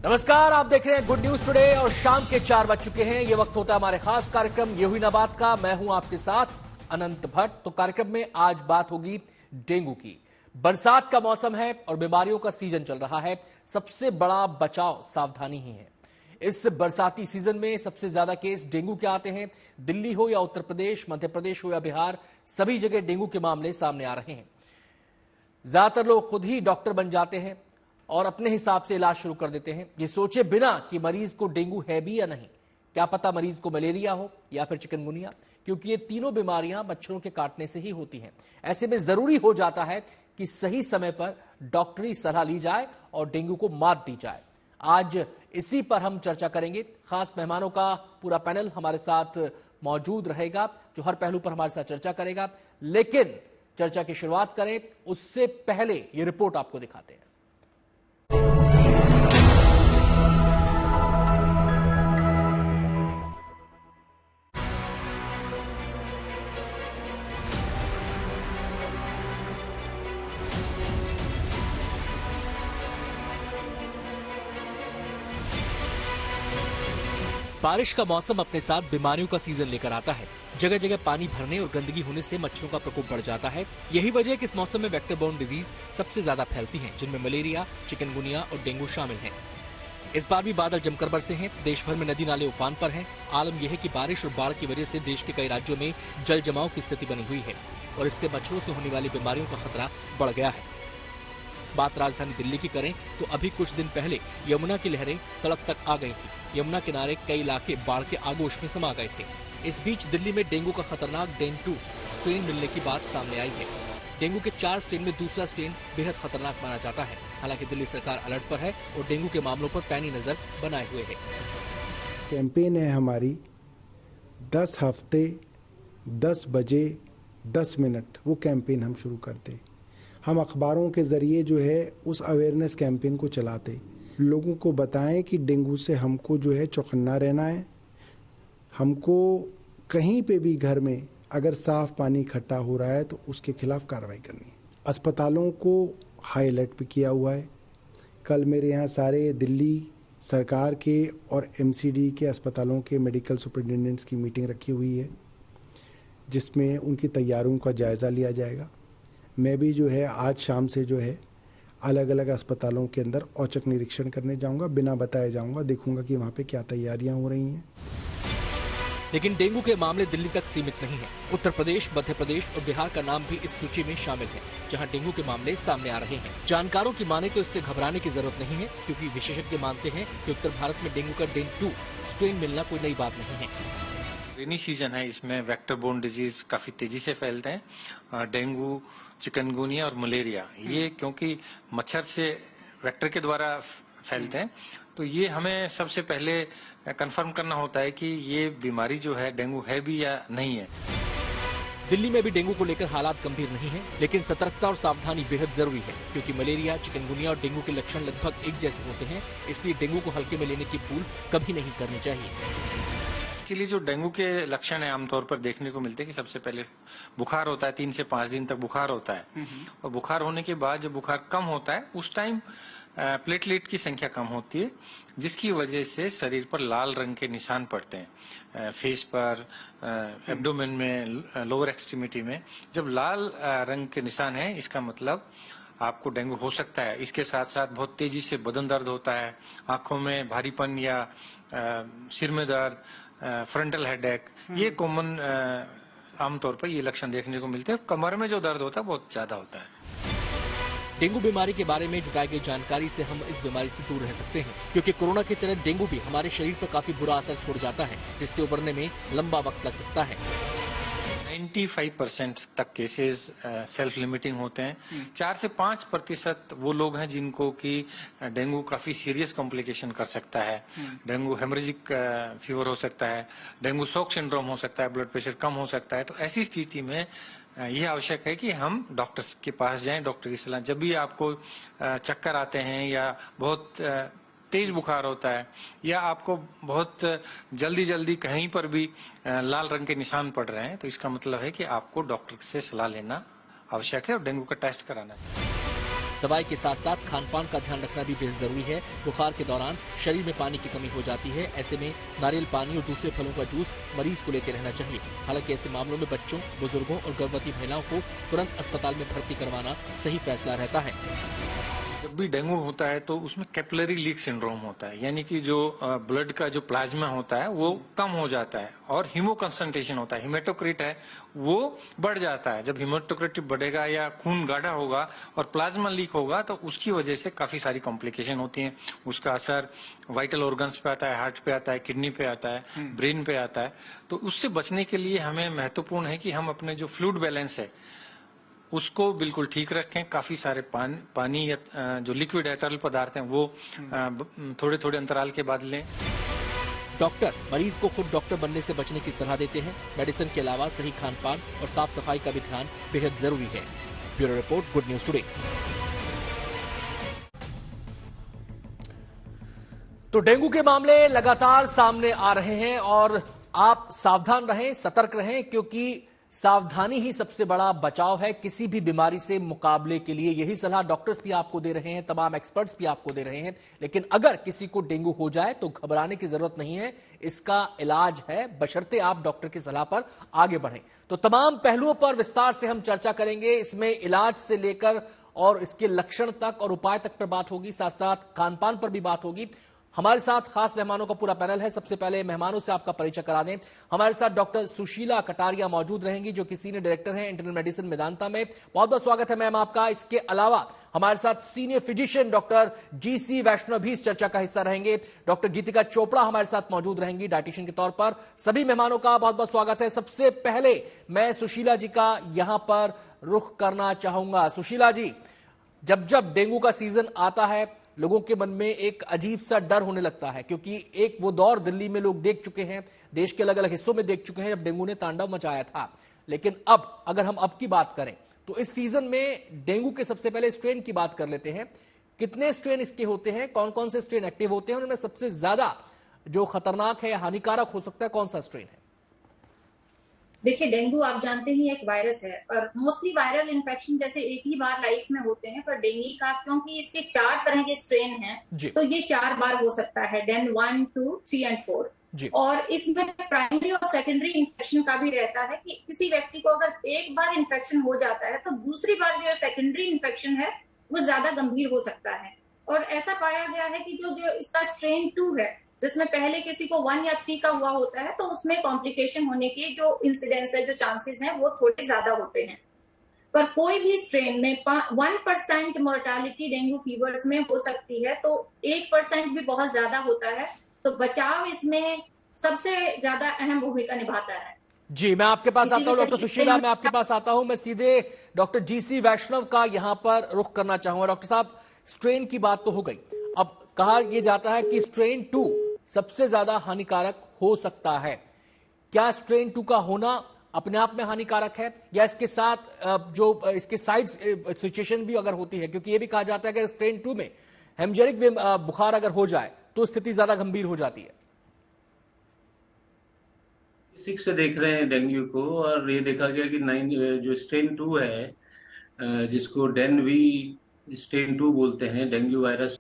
नमस्कार, आप देख रहे हैं गुड न्यूज टुडे और शाम के 4 बज चुके हैं। ये वक्त होता है हमारे खास कार्यक्रम ये हुई ना बात का। मैं हूं आपके साथ अनंत भट्ट। तो कार्यक्रम में आज बात होगी डेंगू की। बरसात का मौसम है और बीमारियों का सीजन चल रहा है। सबसे बड़ा बचाव सावधानी ही है। इस बरसाती सीजन में सबसे ज्यादा केस डेंगू के आते हैं। दिल्ली हो या उत्तर प्रदेश, मध्य प्रदेश हो या बिहार, सभी जगह डेंगू के मामले सामने आ रहे हैं। ज्यादातर लोग खुद ही डॉक्टर बन जाते हैं और अपने हिसाब से इलाज शुरू कर देते हैं, ये सोचे बिना कि मरीज को डेंगू है भी या नहीं। क्या पता मरीज को मलेरिया हो या फिर चिकनगुनिया, क्योंकि ये तीनों बीमारियां मच्छरों के काटने से ही होती हैं। ऐसे में जरूरी हो जाता है कि सही समय पर डॉक्टरी सलाह ली जाए और डेंगू को मात दी जाए। आज इसी पर हम चर्चा करेंगे। खास मेहमानों का पूरा पैनल हमारे साथ मौजूद रहेगा जो हर पहलू पर हमारे साथ चर्चा करेगा। लेकिन चर्चा की शुरुआत करें उससे पहले ये रिपोर्ट आपको दिखाते हैं। बारिश का मौसम अपने साथ बीमारियों का सीजन लेकर आता है। जगह जगह पानी भरने और गंदगी होने से मच्छरों का प्रकोप बढ़ जाता है। यही वजह है कि इस मौसम में वेक्टर बोर्न डिजीज सबसे ज्यादा फैलती हैं, जिनमें मलेरिया, चिकनगुनिया और डेंगू शामिल हैं। इस बार भी बादल जमकर बरसे हैं। देश भर में नदी नाले उफान पर हैं। आलम यह है कि बारिश और बाढ़ की वजह से देश के कई राज्यों में जल जमाव की स्थिति बनी हुई है और इससे मच्छरों से होने वाली बीमारियों का खतरा बढ़ गया है। बात राजधानी दिल्ली की करें तो अभी कुछ दिन पहले यमुना की लहरें सड़क तक आ गई थी। यमुना किनारे कई इलाके बाढ़ के आगोश में समा गए थे। इस बीच दिल्ली में डेंगू का खतरनाक डेंगू स्ट्रेन मिलने की बात सामने आई है। डेंगू के 4 स्ट्रेन में दूसरा स्ट्रेन बेहद खतरनाक माना जाता है। हालांकि दिल्ली सरकार अलर्ट पर है और डेंगू के मामलों पर पैनी नजर बनाए हुए है। कैंपेन है हमारी 10 हफ्ते 10 बजे 10 मिनट, वो कैंपेन हम शुरू करते। हम अखबारों के जरिए जो है उस अवेयरनेस कैंपेन को चलाते, लोगों को बताएं कि डेंगू से हमको जो है चौकन्ना रहना है। हमको कहीं पे भी घर में अगर साफ पानी इकट्ठा हो रहा है तो उसके खिलाफ कार्रवाई करनी है। अस्पतालों को हाई अलर्ट पे किया हुआ है। कल मेरे यहाँ सारे दिल्ली सरकार के और MCD के अस्पतालों के मेडिकल सुपरिटेंडेंट्स की मीटिंग रखी हुई है, जिसमें उनकी तैयारियों का जायज़ा लिया जाएगा। मैं भी जो है आज शाम से जो है अलग अलग अस्पतालों के अंदर औचक निरीक्षण करने जाऊंगा, बिना बताए जाऊंगा, देखूंगा कि वहां पे क्या तैयारियां हो रही हैं। लेकिन डेंगू के मामले दिल्ली तक सीमित नहीं है। उत्तर प्रदेश, मध्य प्रदेश और बिहार का नाम भी इस सूची में शामिल है, जहां डेंगू के मामले सामने आ रहे हैं। जानकारों की माने तो इससे घबराने की जरूरत नहीं है, क्योंकि विशेषज्ञ मानते हैं कि उत्तर भारत में डेंगू का डेंगू स्ट्रेन मिलना कोई नई बात नहीं है। रेनी सीजन है, इसमें वेक्टर बोर्न डिजीज काफी तेजी से फैलते हैं। डेंगू, चिकनगुनिया और मलेरिया, ये क्योंकि मच्छर से वेक्टर के द्वारा फैलते हैं, तो ये हमें सबसे पहले कंफर्म करना होता है कि ये बीमारी जो है डेंगू है भी या नहीं है। दिल्ली में भी डेंगू को लेकर हालात गंभीर नहीं है, लेकिन सतर्कता और सावधानी बेहद जरूरी है, क्योंकि मलेरिया, चिकनगुनिया और डेंगू के लक्षण लगभग एक जैसे होते हैं। इसलिए डेंगू को हल्के में लेने की भूल कभी नहीं करनी चाहिए। के लिए जो डेंगू के लक्षण है आमतौर पर देखने को मिलते हैं कि सबसे पहले बुखार होता है, 3 से 5 दिन तक बुखार होता है, और बुखार होने के बाद जब बुखार कम होता है उस टाइम प्लेटलेट की संख्या कम होती है, जिसकी वजह से शरीर पर लाल रंग के निशान पड़ते हैं। फेस पर, एब्डोमेन में, लोअर एक्सट्रीमिटी में जब लाल रंग के निशान है, इसका मतलब आपको डेंगू हो सकता है। इसके साथ साथ बहुत तेजी से बदन दर्द होता है, आंखों में भारीपन या सिर में दर्द, फ्रंटल हेडेक, ये कॉमन आमतौर पर ये लक्षण देखने को मिलते हैं। कमर में जो दर्द होता है बहुत ज्यादा होता है। डेंगू बीमारी के बारे में जुटाई गई जानकारी से हम इस बीमारी से दूर रह सकते हैं, क्योंकि कोरोना की तरह डेंगू भी हमारे शरीर पर काफी बुरा असर छोड़ जाता है, जिससे उबरने में लंबा वक्त लग सकता है। 95% तक केसेस सेल्फ लिमिटिंग होते हैं। 4 से 5% वो लोग हैं जिनको कि डेंगू काफी सीरियस कॉम्प्लिकेशन कर सकता है। डेंगू हेमरेजिक फीवर हो सकता है, डेंगू शॉक सिंड्रोम हो सकता है, ब्लड प्रेशर कम हो सकता है। तो ऐसी स्थिति में यह आवश्यक है कि हम डॉक्टर के पास जाएं, डॉक्टर की सलाह। जब भी आपको चक्कर आते हैं या बहुत तेज बुखार होता है या आपको बहुत जल्दी कहीं पर भी लाल रंग के निशान पड़ रहे हैं, तो इसका मतलब है कि आपको डॉक्टर से सलाह लेना आवश्यक है और डेंगू का टेस्ट कराना है। दवाई के साथ साथ खान पान का ध्यान रखना भी बेहद जरूरी है। बुखार के दौरान शरीर में पानी की कमी हो जाती है, ऐसे में नारियल पानी और दूसरे फलों का जूस मरीज को लेते रहना चाहिए। हालांकि ऐसे मामलों में बच्चों, बुजुर्गों और गर्भवती महिलाओं को तुरंत अस्पताल में भर्ती करवाना सही फैसला रहता है। जब भी डेंगू होता है तो उसमें कैपिलरी लीक सिंड्रोम होता है, यानी कि जो ब्लड का जो प्लाज्मा होता है वो कम हो जाता है और हीमो कंसंट्रेशन होता है, हिमेटोक्रिट है वो बढ़ जाता है। जब हिमेटोक्रिट बढ़ेगा या खून गाढ़ा होगा और प्लाज्मा लीक होगा तो उसकी वजह से काफी सारी कॉम्प्लिकेशन होती हैं। उसका असर वाइटल ऑर्गन्स पे आता है, हार्ट पे आता है, किडनी पे आता है, ब्रेन पे आता है। तो उससे बचने के लिए हमें महत्वपूर्ण है कि हम अपने जो फ्लूइड बैलेंस है उसको बिल्कुल ठीक रखें। काफी सारे पानी या जो लिक्विड है, तरल पदार्थ हैं, वो थोड़े थोड़े अंतराल के बाद लें। डॉक्टर मरीज को खुद डॉक्टर बनने से बचने की सलाह देते हैं। मेडिसिन के अलावा सही खान पान और साफ सफाई का भी ध्यान बेहद जरूरी है। Bureau report, good news today. तो डेंगू के मामले लगातार सामने आ रहे हैं और आप सावधान रहें, सतर्क रहें, क्योंकि सावधानी ही सबसे बड़ा बचाव है किसी भी बीमारी से मुकाबले के लिए। यही सलाह डॉक्टर्स भी आपको दे रहे हैं, तमाम एक्सपर्ट्स भी आपको दे रहे हैं। लेकिन अगर किसी को डेंगू हो जाए तो घबराने की जरूरत नहीं है, इसका इलाज है, बशर्ते आप डॉक्टर की सलाह पर आगे बढ़ें। तो तमाम पहलुओं पर विस्तार से हम चर्चा करेंगे। इसमें इलाज से लेकर और इसके लक्षण तक और उपाय तक पर बात होगी, साथ साथ खान पान पर भी बात होगी। हमारे साथ खास मेहमानों का पूरा पैनल है। सबसे पहले मेहमानों से आपका परिचय करा दें। हमारे साथ डॉक्टर सुशीला कटारिया मौजूद रहेंगी, जो कि सीनियर डायरेक्टर हैं इंटरनल मेडिसिन मेदांता में। बहुत बहुत स्वागत है मैम आपका। इसके अलावा हमारे साथ सीनियर फिजिशियन डॉक्टर जीसी वैष्णव भी इस चर्चा का हिस्सा रहेंगे। डॉक्टर गीतिका चोपड़ा हमारे साथ मौजूद रहेंगी डायटीशियन के तौर पर। सभी मेहमानों का बहुत बहुत स्वागत है। सबसे पहले मैं सुशीला जी का यहां पर रुख करना चाहूंगा। सुशीला जी, जब जब डेंगू का सीजन आता है लोगों के मन में एक अजीब सा डर होने लगता है, क्योंकि एक वो दौर दिल्ली में लोग देख चुके हैं, देश के अलग अलग हिस्सों में देख चुके हैं जब डेंगू ने तांडव मचाया था। लेकिन अब अगर हम अब की बात करें तो इस सीजन में डेंगू के सबसे पहले स्ट्रेन की बात कर लेते हैं। कितने स्ट्रेन इसके होते हैं, कौन कौन से स्ट्रेन एक्टिव होते हैं, उनमें सबसे ज्यादा जो खतरनाक है, हानिकारक हो सकता है, कौन सा स्ट्रेन है? देखिए, डेंगू आप जानते ही एक वायरस है और मोस्टली वायरल इन्फेक्शन जैसे एक ही बार लाइफ में होते हैं, पर डेंगू का क्योंकि इसके 4 तरह के स्ट्रेन हैं तो ये 4 बार हो सकता है, डेन 1, 2, 3 एंड 4। और इसमें प्राइमरी और सेकेंडरी इन्फेक्शन का भी रहता है कि किसी व्यक्ति को अगर एक बार इन्फेक्शन हो जाता है तो दूसरी बार जो सेकेंडरी इन्फेक्शन है वो ज्यादा गंभीर हो सकता है। और ऐसा पाया गया है कि जो इसका स्ट्रेन 2 है, जिसमें पहले किसी को 1 या 3 का हुआ होता है, तो उसमें कॉम्प्लिकेशन होने की जो इंसिडेंस है, जो चांसेस हैं, वो थोड़े ज्यादा होते हैं। पर कोई भी स्ट्रेन में 1% मोर्टालिटी डेंगू फीवर्स में हो सकती है, तो 1% भी बहुत ज्यादा होता है। तो बचाव इसमें सबसे ज्यादा अहम भूमिका निभाता है। जी, मैं आपके पास आता हूं डॉक्टर सुशीला, मैं आपके पास आता हूं। मैं सीधे डॉक्टर जीसी वैष्णव का यहां पर रुख करना चाहूंगा। डॉक्टर साहब, स्ट्रेन की बात तो हो गई, अब कहा यह जाता है कि स्ट्रेन 2 सबसे ज्यादा हानिकारक हो सकता है। क्या स्ट्रेन 2 का होना अपने आप में हानिकारक है, या इसके साथ जो इसके साइड सिचुएशन भी अगर होती है? क्योंकि यह भी कहा जाता है कि स्ट्रेन 2 में हेमजेरिक बुखार अगर हो जाए तो स्थिति ज्यादा गंभीर हो जाती है। 6 से देख रहे हैं डेंगू को, और ये देखा गया कि 9 जो स्ट्रेन 2 है, जिसको डेन वी स्ट्रेन 2 बोलते हैं, डेंगू वायरस,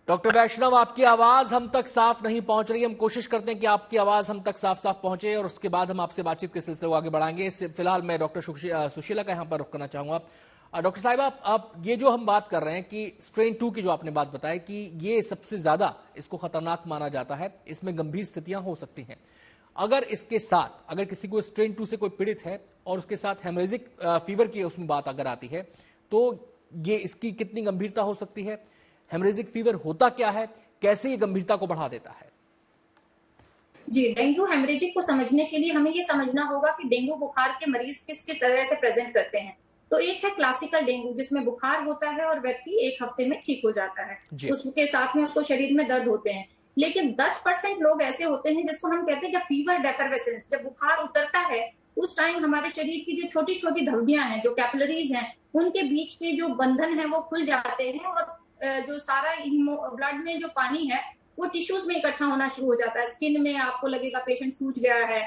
डॉक्टर वैष्णव, आपकी आवाज हम तक साफ नहीं पहुंच रही। हम कोशिश करते हैं कि आपकी आवाज हम तक साफ साफ पहुंचे और उसके बाद हम आपसे बातचीत के सिलसिले को आगे बढ़ाएंगे। फिलहाल मैं डॉक्टर सुशीला का यहां पर रुख करना चाहूंगा। डॉक्टर साहिबा, आप ये जो हम बात कर रहे हैं कि स्ट्रेन 2 की जो आपने बात बताई कि ये सबसे ज्यादा इसको खतरनाक माना जाता है, इसमें गंभीर स्थितियां हो सकती हैं। अगर इसके साथ अगर किसी को स्ट्रेन 2 से कोई पीड़ित है और उसके साथ हेमरेजिक फीवर की उसमें बात अगर आती है, तो ये इसकी कितनी गंभीरता हो सकती है? हेमरेजिक फीवर होता क्या है, कैसे ये गंभीरता को बढ़ा देता है? जी, डेंगू हेमरेजिक को समझने के लिए हमें ये समझना होगा कि डेंगू बुखार के मरीज किस तरह से प्रेजेंट करते हैं। तो एक है क्लासिकल डेंगू, जिसमें बुखार होता है और व्यक्ति 1 हफ्ते में ठीक हो जाता है, उसके साथ में उसको शरीर में दर्द होते हैं। लेकिन 10% लोग ऐसे होते हैं जिसको हम कहते हैं जब फीवर डेफरवेसेंस, जब बुखार उतरता है उस टाइम हमारे शरीर की जो छोटी छोटी धमनियां हैं, जो कैपिलरीज हैं, उनके बीच के जो बंधन है वो खुल जाते हैं और जो सारा ब्लड में जो पानी है वो टिश्यूज में इकट्ठा होना शुरू हो जाता है। स्किन में आपको लगेगा पेशेंट सूज गया है,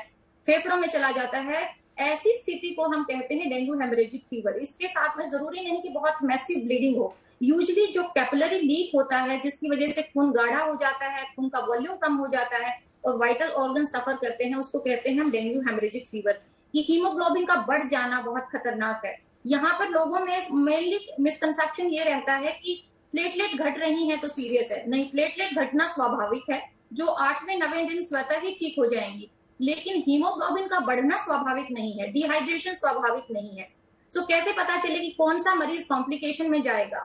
फेफड़ों में चला जाता है। ऐसी स्थिति को हम कहते हैं डेंगू हेमरेजिक फीवर। इसके साथ में जरूरी नहीं कि बहुत मैसिव ब्लीडिंग हो, यूजुअली जो कैपिलरी लीक होता है जिसकी वजह से खून गाढ़ा हो जाता है, खून का वॉल्यूम कम हो जाता है और वाइटल ऑर्गन सफर करते हैं, उसको कहते हैं हम डेंगू हेमरेजिक फीवर। ये हीमोग्लोबिन का बढ़ जाना बहुत खतरनाक है। यहाँ पर लोगों में मेनली मिसकंसेप्शन ये रहता है कि प्लेटलेट घट रही है तो सीरियस है। नहीं, प्लेटलेट घटना स्वाभाविक है, जो 8वें 9वें दिन स्वतः ही ठीक हो जाएंगी, लेकिन हीमोग्लोबिन का बढ़ना स्वाभाविक नहीं है, डिहाइड्रेशन स्वाभाविक नहीं है। सो कैसे पता चले कि कौन सा मरीज कॉम्प्लिकेशन में जाएगा?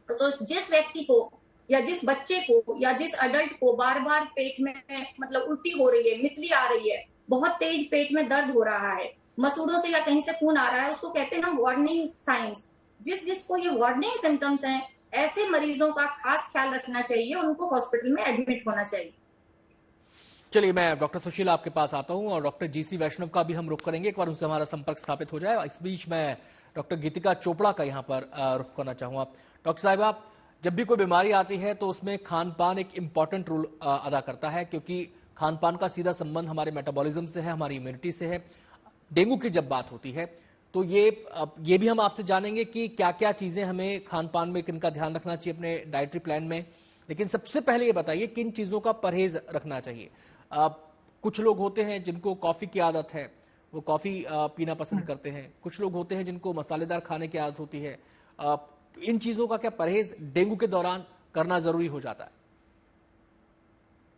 तो जिस व्यक्ति को या जिस बच्चे को या जिस अडल्ट को बार बार पेट में मतलब उल्टी हो रही है, मितली आ रही है, बहुत तेज पेट में दर्द हो रहा है, मसूड़ों से या कहीं से खून आ रहा है, उसको कहते हैं हम वार्निंग साइंस। जिसको ये वार्निंग सिम्टम्स हैं, ऐसे मरीजों का खास ख्याल रखना चाहिए, उनको हॉस्पिटल में एडमिट होना चाहिए। चलिए, मैं डॉक्टर सुशील आपके पास आता हूं और डॉक्टर जीसी वैष्णव का भी हम रुख करेंगे, एक बार उनसे हमारा संपर्क स्थापित हो जाए। इस बीच मैं डॉक्टर गीतिका चोपड़ा का यहां पर रुख करना चाहूंगा। डॉक्टर साहिबा, जब भी कोई बीमारी आती है तो उसमें खान पान एक इंपॉर्टेंट रोल अदा करता है, क्योंकि खान पान का सीधा संबंध हमारे मेटाबॉलिज्म से है, हमारी इम्यूनिटी से है। डेंगू की जब बात होती है तो ये भी हम आपसे जानेंगे कि क्या क्या चीजें हमें खान पान में किनका ध्यान रखना चाहिए अपने डाइटरी प्लान में। लेकिन सबसे पहले ये बताइए किन चीजों का परहेज रखना चाहिए। कुछ लोग होते हैं जिनको कॉफी की आदत है, वो कॉफी पीना पसंद करते हैं। कुछ लोग होते हैं जिनको मसालेदार खाने की आदत होती है। इन चीजों का क्या परहेज डेंगू के दौरान करना जरूरी हो जाता है?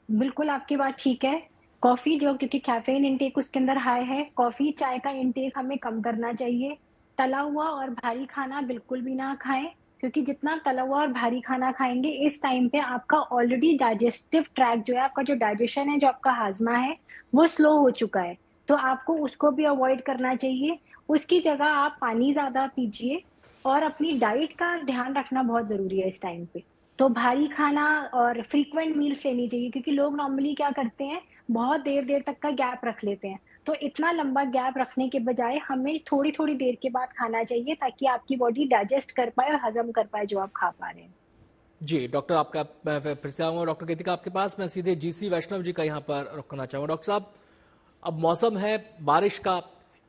बिल्कुल, आपकी बात ठीक है। कॉफी जो, क्योंकि कैफीन इंटेक उसके अंदर हाई है, कॉफी चाय का इंटेक हमें कम करना चाहिए। तला हुआ और भारी खाना बिल्कुल भी ना खाएं, क्योंकि जितना तला हुआ और भारी खाना खाएंगे इस टाइम पे आपका ऑलरेडी डाइजेस्टिव ट्रैक जो है, आपका जो डाइजेशन है, जो आपका हाजमा है, वो स्लो हो चुका है, तो आपको उसको भी अवॉइड करना चाहिए। उसकी जगह आप पानी ज्यादा पीजिए और अपनी डाइट का ध्यान रखना बहुत जरूरी है इस टाइम पे। तो भारी खाना और फ्रीक्वेंट मील्स लेनी चाहिए, क्योंकि लोग नॉर्मली क्या करते हैं, बहुत देर तक का गैप रख लेते हैं। तो इतना लंबा गैप रखने के बजाय हमें थोड़ी थोड़ी देर के बाद खाना चाहिए, ताकि आपकी बॉडी डाइजेस्ट कर पाए और हजम कर पाए जो आप खा पा रहे हैं। जी डॉक्टर, आपका फिर से आऊंगा डॉक्टर गीतिका आपके पास। मैं सीधे जीसी वैष्णव जी का यहाँ पर रुकना चाहूंगा। डॉक्टर साहब, अब मौसम है बारिश का,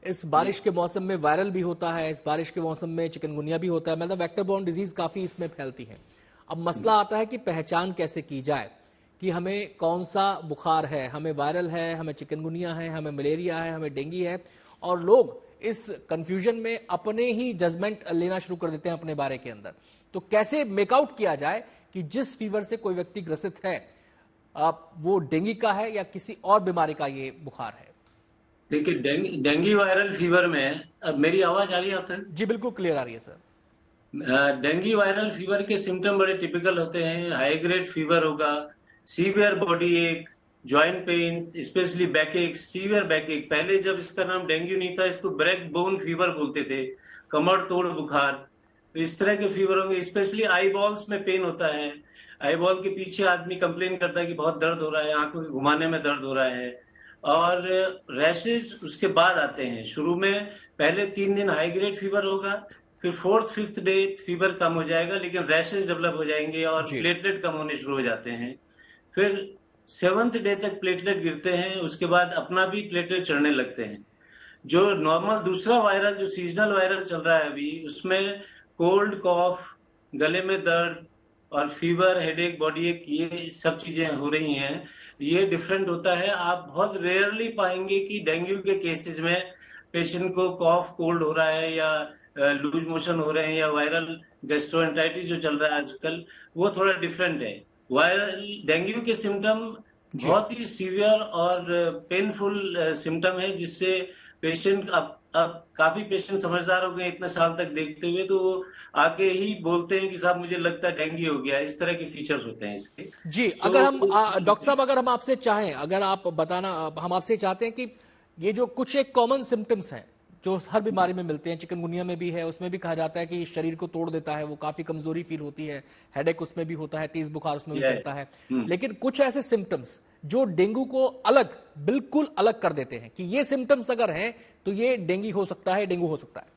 इस बारिश के मौसम में वायरल भी होता है, इस बारिश के मौसम में चिकनगुनिया भी होता है, मतलब वेक्टर बोर्न डिजीज काफी इसमें फैलती है। अब मसला आता है कि पहचान कैसे की जाए कि हमें कौन सा बुखार है, हमें वायरल है, हमें चिकनगुनिया है, हमें मलेरिया है, हमें डेंगू है। और लोग इस कंफ्यूजन में अपने ही जजमेंट लेना शुरू कर देते हैं अपने बारे के अंदर। तो कैसे मेकआउट किया जाए कि जिस फीवर से कोई व्यक्ति ग्रसित है वो डेंगू का है या किसी और बीमारी का ये बुखार है? देखिए, डेंगू वायरल फीवर में, अब मेरी आवाज आ रही है आप तक? जी बिल्कुल क्लियर आ रही है सर। डेंगू वायरल फीवर के सिम्टम बड़े टिपिकल होते हैं। हाई ग्रेड फीवर होगा, सीवियर बॉडी एक, जॉइंट पेन, स्पेशली बैक एक, सीवियर बैक एक। पहले जब इसका नाम डेंगू नहीं था, इसको ब्रेक बोन फीवर बोलते थे, कमर तोड़ बुखार। तो इस तरह के फीवर होंगे। स्पेशली आई बॉल्स में पेन होता है, आई बॉल के पीछे आदमी कंप्लेन करता है कि बहुत दर्द हो रहा है, आंखों के घुमाने में दर्द हो रहा है। और रैशेज उसके बाद आते हैं। शुरू में पहले 3 दिन हाई ग्रेड फीवर होगा, फिर 4th-5th डे फीवर कम हो जाएगा, लेकिन रैशेज डेवलप हो जाएंगे और प्लेटलेट कम होने शुरू हो जाते हैं। फिर 7th डे तक प्लेटलेट गिरते हैं, उसके बाद अपना भी प्लेटलेट चढ़ने लगते हैं। जो नॉर्मल दूसरा वायरल, जो सीजनल वायरल चल रहा है अभी, उसमें कोल्ड, कॉफ, गले में दर्द और फीवर, हेडेक, बॉडी एक, ये सब चीजें हो रही हैं। ये डिफरेंट होता है। आप बहुत रेयरली पाएंगे कि डेंगू के केसेस में पेशेंट को कॉफ, कोल्ड हो रहा है या लूज मोशन हो रहे हैं या वायरल गैस्ट्रोएंटाइटिस जो चल रहा है आजकल, वो थोड़ा डिफरेंट है। वायरल डेंगू के सिम्टम बहुत ही सीवियर और पेनफुल सिम्टम है, जिससे पेशेंट अब काफी पेशेंट समझदार हो गए इतने साल तक देखते हुए, तो वो आके ही बोलते हैं कि साहब मुझे लगता है डेंगू हो गया। इस तरह के फीचर्स होते हैं इसके। जी तो, अगर हम डॉक्टर साहब, अगर हम आपसे चाहें, अगर आप बताना, हम आपसे चाहते हैं कि ये जो कुछ एक कॉमन सिम्टम्स हैं जो हर बीमारी में मिलते हैं, चिकनगुनिया में भी है, उसमें भी कहा जाता है कि शरीर को तोड़ देता है, वो काफी कमजोरी फील होती है, हेडेक उसमें भी होता है, तेज बुखार उसमें भी चलता है। लेकिन कुछ ऐसे सिम्टम्स जो डेंगू को अलग, बिल्कुल अलग कर देते हैं कि ये सिम्टम्स अगर हैं तो ये डेंगू हो सकता है, डेंगू हो सकता है।